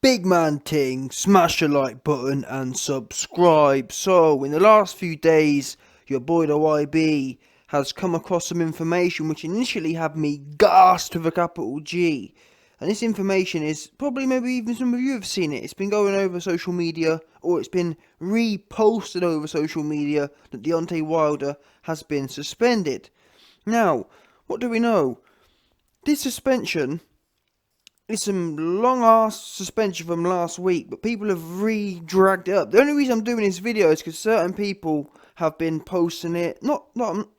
big man ting, smash the like button and subscribe. So, in the last few days, your boy the YB has come across some information which initially had me gassed with a capital G. And this information is probably, maybe even some of you have seen it. It's been going over social media, or it's been reposted over social media, that Deontay Wilder has been suspended. Now, what do we know? This suspension is some long ass suspension from last week, but people have re-dragged it up. The only reason I'm doing this video is because certain people have been posting it. Not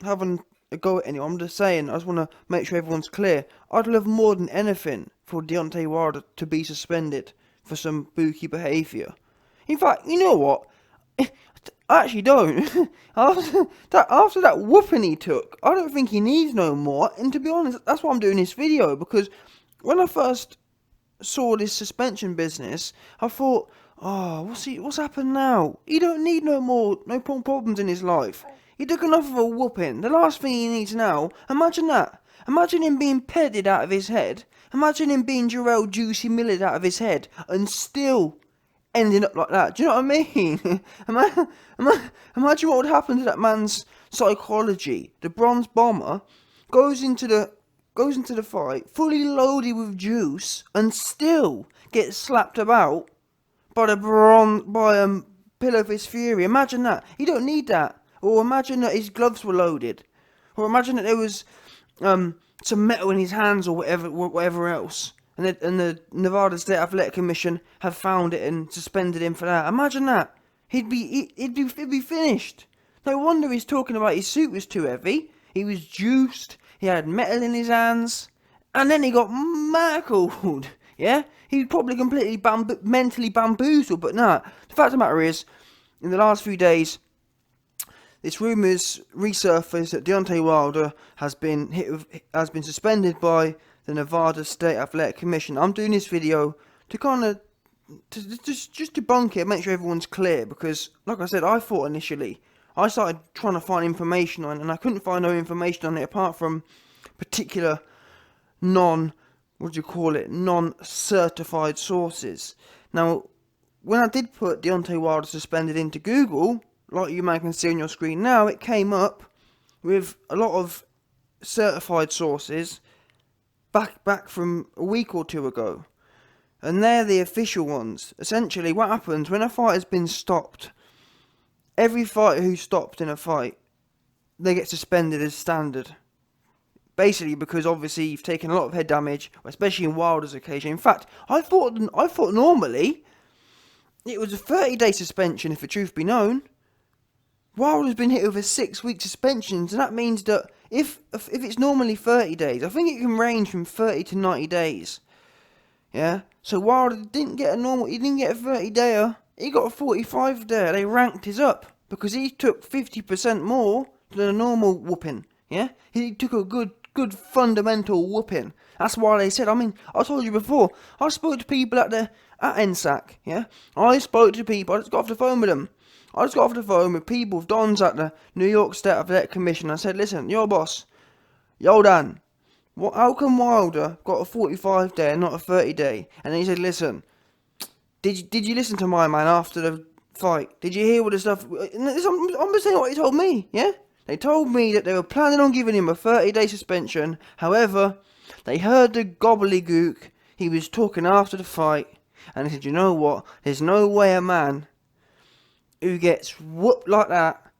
having a go at anyone, I'm just saying, I just want to make sure everyone's clear. I'd love more than anything for Deontay Wilder to be suspended for some bookie behaviour. In fact, you know what? I actually don't. after that whooping he took, I don't think he needs no more. And to be honest, that's why I'm doing this video, because when I first saw this suspension business, I thought, oh, what's happened now? He don't need no more problems in his life. He took enough of a whooping. The last thing he needs now, imagine that. Imagine him being petted out of his head. Imagine him being Jarrell Juicy Millard out of his head and still ending up like that. Do you know what I mean? Imagine what would happen to that man's psychology. The Bronze Bomber goes into the fight fully loaded with juice and still gets slapped about by Pillow Fist Fury. Imagine that. He don't need that. Or imagine that his gloves were loaded. Or imagine that there was some metal in his hands or whatever else. And the Nevada State Athletic Commission have found it and suspended him for that. Imagine that. He'd be finished. No wonder he's talking about his suit was too heavy. He was juiced. He had metal in his hands. And then he got manacled. Yeah? He was probably completely mentally bamboozled. But nah. The fact of the matter is, in the last few days, this rumours resurfaced that Deontay Wilder has been suspended by the Nevada State Athletic Commission. I'm doing this video to kind of just debunk it, make sure everyone's clear, because like I said, I thought initially, I started trying to find information on it, and I couldn't find no information on it apart from particular non-certified sources. Now, when I did put Deontay Wilder suspended into Google, like you may can see on your screen now, it came up with a lot of certified sources back from a week or two ago. And they're the official ones. Essentially, what happens when a fight has been stopped, every fighter who's stopped in a fight, they get suspended as standard. Basically, because obviously you've taken a lot of head damage, especially in Wilder's occasion. In fact, I thought normally it was a 30-day suspension, if the truth be known. Wilder's been hit with a 6-week suspension, and that means that if it's normally 30 days, I think it can range from 30 to 90 days. Yeah? So Wilder didn't get a 30-dayer, he got a 45-dayer. They ranked his up, because he took 50% more than a normal whooping. Yeah? He took a good fundamental whooping. That's why they said, I told you before, I spoke to people at NSAC, yeah? I spoke to people, I just got off the phone with them. I just got off the phone with people, dons at the New York State Athletic Commission. I said, listen, your boss, yo Dan, how come Wilder got a 45-day and not a 30-day? And then he said, listen, did you listen to my man after the fight? Did you hear all the stuff? I'm just saying what he told me, yeah? They told me that they were planning on giving him a 30-day suspension. However, they heard the gobbledygook he was talking after the fight. And they said, you know what? There's no way a man who gets whooped like that,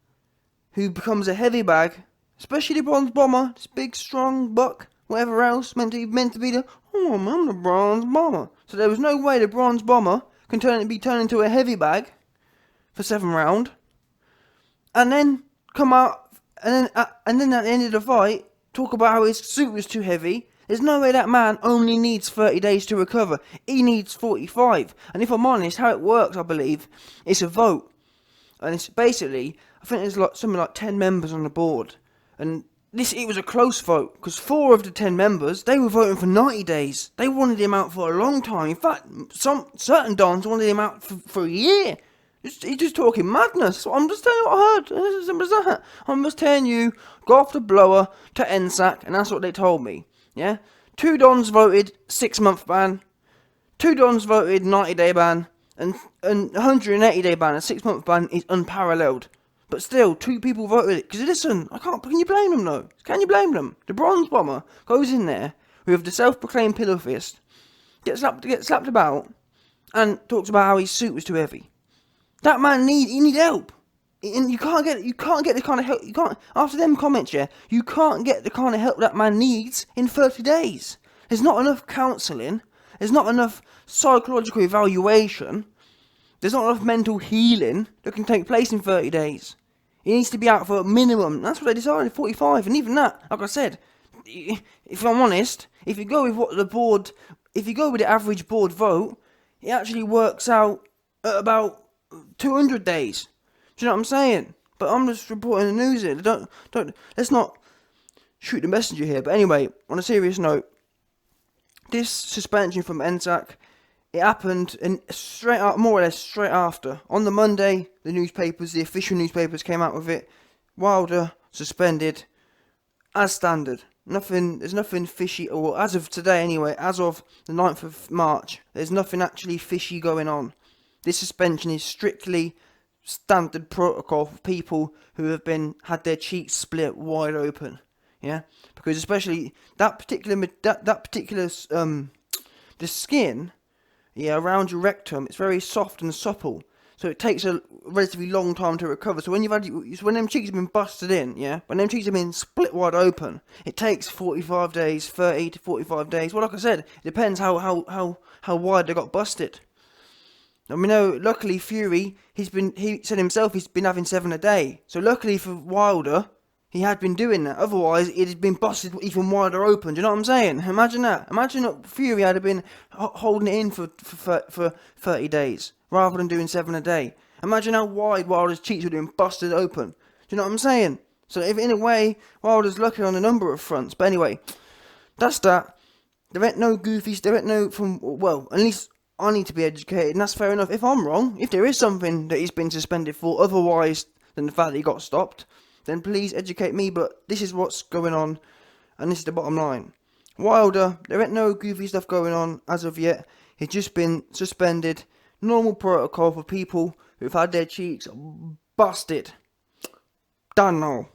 who becomes a heavy bag, especially the Bronze Bomber, this big, strong buck, whatever else, meant to be the, oh man, I'm the Bronze Bomber. So there was no way the Bronze Bomber can be turned into a heavy bag for 7 round, and then come out, and then at the end of the fight, talk about how his suit was too heavy. There's no way that man only needs 30 days to recover. He needs 45. And if I'm honest, how it works, I believe, it's a vote. And it's basically, I think there's something like 10 members on the board. And it was a close vote, because 4 of the 10 members, they were voting for 90 days. They wanted him out for a long time. In fact, certain dons wanted him out for a year. He's just talking madness. So I'm just telling you what I heard. It's as simple as that. I'm just telling you, go off the blower to NSAC, and that's what they told me. Yeah? 2 dons voted 6-month ban. 2 Dons voted 90-day ban, and 180-day ban, a 6-month ban is unparalleled. But still, 2 people voted it. Because listen, can you blame them though? Can you blame them? The Bronze Bomber goes in there with the self-proclaimed pillow fist, gets slapped about, and talks about how his suit was too heavy. That man need help. And you can't get the kind of help, after them comments, yeah, you can't get the kind of help that man needs in 30 days. There's not enough counselling, there's not enough psychological evaluation, there's not enough mental healing that can take place in 30 days. He needs to be out for a minimum, that's what they decided, 45, and even that, like I said, if I'm honest, if you go with the average board vote, it actually works out at about 200 days. Do you know what I'm saying? But I'm just reporting the news here. Let's not shoot the messenger here. But anyway, on a serious note, this suspension from NSAC, it happened more or less straight after. On the Monday, the official newspapers came out with it. Wilder suspended as standard. There's nothing fishy, or as of today anyway, as of the 9th of March, there's nothing actually fishy going on. This suspension is strictly standard protocol for people who have had their cheeks split wide open, yeah, because especially the skin, yeah, around your rectum, it's very soft and supple, so it takes a relatively long time to recover. So when them cheeks have been busted in, yeah, when them cheeks have been split wide open, it takes 45 days, 30 to 45 days. Well, like I said, it depends how wide they got busted. I mean, no, luckily Fury, he said himself he's been having 7 a day. So luckily for Wilder, he had been doing that. Otherwise, it had been busted even wider open. Do you know what I'm saying? Imagine that. Imagine that Fury had been holding it in for 30 days, rather than doing 7 a day. Imagine how wide Wilder's cheeks would have been busted open. Do you know what I'm saying? So if in a way, Wilder's lucky on a number of fronts. But anyway, that's that. There ain't no goofies, at least I need to be educated, and that's fair enough. If I'm wrong, if there is something that he's been suspended for otherwise than the fact that he got stopped, then please educate me. But this is what's going on, and this is the bottom line. Wilder, there ain't no goofy stuff going on as of yet. He's just been suspended. Normal protocol for people who've had their cheeks busted. Done now.